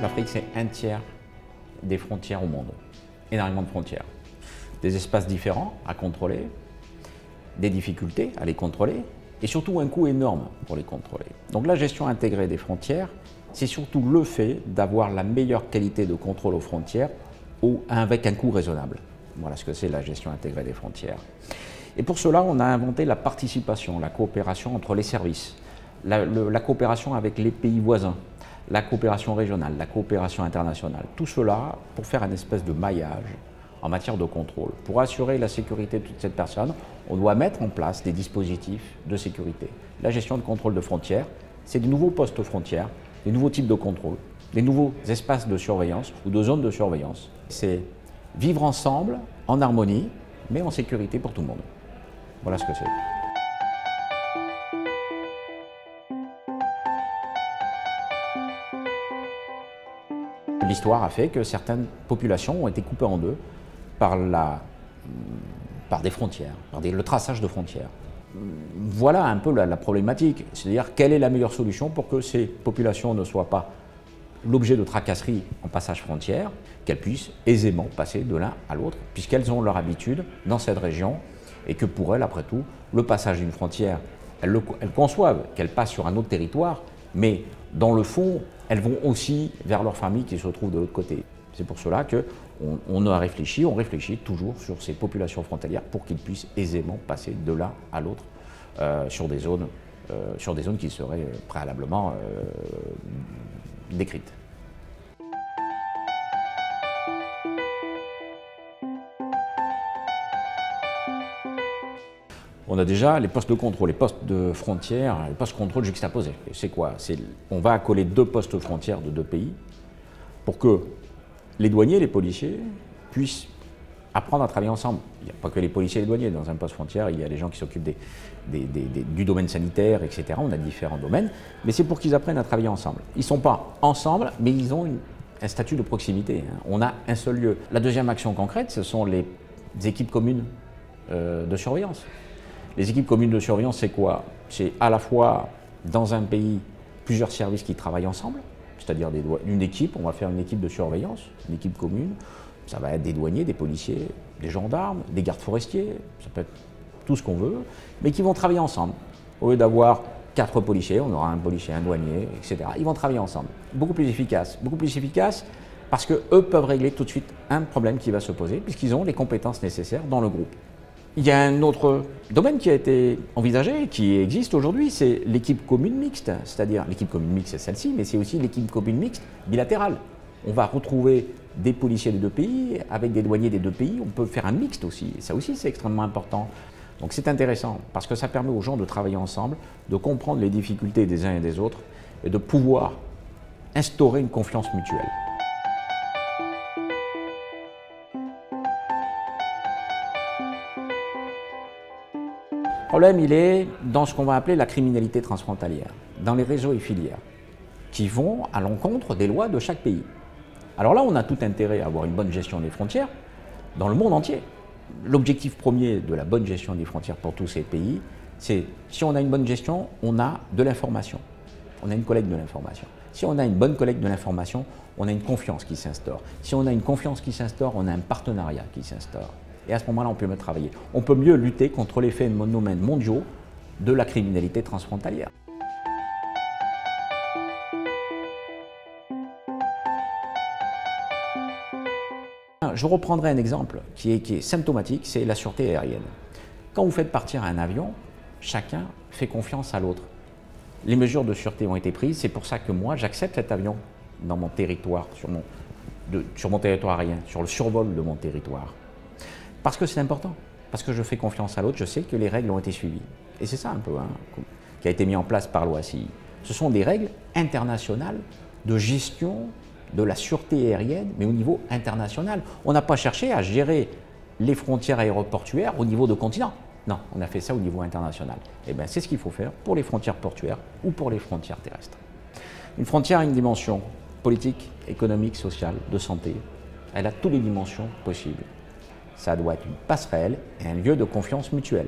L'Afrique, c'est un tiers des frontières au monde. Énormément de frontières. Des espaces différents à contrôler, des difficultés à les contrôler, et surtout un coût énorme pour les contrôler. Donc la gestion intégrée des frontières, c'est surtout le fait d'avoir la meilleure qualité de contrôle aux frontières avec un coût raisonnable. Voilà ce que c'est la gestion intégrée des frontières. Et pour cela, on a inventé la participation, la coopération entre les services, la coopération avec les pays voisins, la coopération régionale, la coopération internationale. Tout cela pour faire une espèce de maillage en matière de contrôle. Pour assurer la sécurité de toute cette personne, on doit mettre en place des dispositifs de sécurité. La gestion de contrôle de frontières, c'est des nouveaux postes frontières, des nouveaux types de contrôle, des nouveaux espaces de surveillance ou de zones de surveillance. C'est vivre ensemble, en harmonie, mais en sécurité pour tout le monde. Voilà ce que c'est. L'histoire a fait que certaines populations ont été coupées en deux par des frontières, par le traçage de frontières. Voilà un peu la problématique, c'est-à-dire quelle est la meilleure solution pour que ces populations ne soient pas l'objet de tracasseries en passage frontière, qu'elles puissent aisément passer de l'un à l'autre, puisqu'elles ont leur habitude dans cette région, et que pour elles, après tout, le passage d'une frontière, elles conçoivent qu'elles passent sur un autre territoire, mais dans le fond, elles vont aussi vers leur famille qui se trouve de l'autre côté. C'est pour cela qu'on réfléchit toujours sur ces populations frontalières pour qu'ils puissent aisément passer de l'un à l'autre sur des zones qui seraient préalablement décrites. On a déjà les postes de contrôle, les postes de frontières, les postes de contrôle juxtaposés. C'est quoi? On va accoler deux postes frontières de deux pays pour que les douaniers et les policiers puissent apprendre à travailler ensemble. Il n'y a pas que les policiers et les douaniers. Dans un poste frontière, il y a les gens qui s'occupent du domaine sanitaire, etc. On a différents domaines, mais c'est pour qu'ils apprennent à travailler ensemble. Ils ne sont pas ensemble, mais ils ont un statut de proximité. On a un seul lieu. La deuxième action concrète, ce sont les équipes communes de surveillance. Les équipes communes de surveillance, c'est quoi? C'est à la fois, dans un pays, plusieurs services qui travaillent ensemble, c'est-à-dire une équipe, on va faire une équipe de surveillance, une équipe commune, ça va être des douaniers, des policiers, des gendarmes, des gardes forestiers, ça peut être tout ce qu'on veut, mais qui vont travailler ensemble. Au lieu d'avoir 4 policiers, on aura un policier, un douanier, etc. Ils vont travailler ensemble. Beaucoup plus efficace parce qu'eux peuvent régler tout de suite un problème qui va se poser, puisqu'ils ont les compétences nécessaires dans le groupe. Il y a un autre domaine qui a été envisagé, qui existe aujourd'hui, c'est l'équipe commune mixte. C'est-à-dire, l'équipe commune mixte, c'est celle-ci, mais c'est aussi l'équipe commune mixte bilatérale. On va retrouver des policiers des deux pays, avec des douaniers des deux pays, on peut faire un mixte aussi. Et ça aussi, c'est extrêmement important. Donc c'est intéressant, parce que ça permet aux gens de travailler ensemble, de comprendre les difficultés des uns et des autres, et de pouvoir instaurer une confiance mutuelle. Le problème, il est dans ce qu'on va appeler la criminalité transfrontalière, dans les réseaux et filières, qui vont à l'encontre des lois de chaque pays. Alors là, on a tout intérêt à avoir une bonne gestion des frontières dans le monde entier. L'objectif premier de la bonne gestion des frontières pour tous ces pays, c'est si on a une bonne gestion, on a de l'information. On a une collecte de l'information. Si on a une bonne collecte de l'information, on a une confiance qui s'instaure. Si on a une confiance qui s'instaure, on a un partenariat qui s'instaure. Et à ce moment-là, on peut mieux travailler. On peut mieux lutter contre les phénomènes mondiaux de la criminalité transfrontalière. Je reprendrai un exemple qui est symptomatique, c'est la sûreté aérienne. Quand vous faites partir un avion, chacun fait confiance à l'autre. Les mesures de sûreté ont été prises, c'est pour ça que moi, j'accepte cet avion dans mon territoire, sur mon territoire aérien, sur le survol de mon territoire. Parce que c'est important, parce que je fais confiance à l'autre, je sais que les règles ont été suivies. Et c'est ça un peu qui a été mis en place par l'OACI. Ce sont des règles internationales de gestion de la sûreté aérienne, mais au niveau international. On n'a pas cherché à gérer les frontières aéroportuaires au niveau de continent. Non, on a fait ça au niveau international. Et bien c'est ce qu'il faut faire pour les frontières portuaires ou pour les frontières terrestres. Une frontière a une dimension politique, économique, sociale, de santé. Elle a toutes les dimensions possibles. Ça doit être une passerelle et un lieu de confiance mutuelle.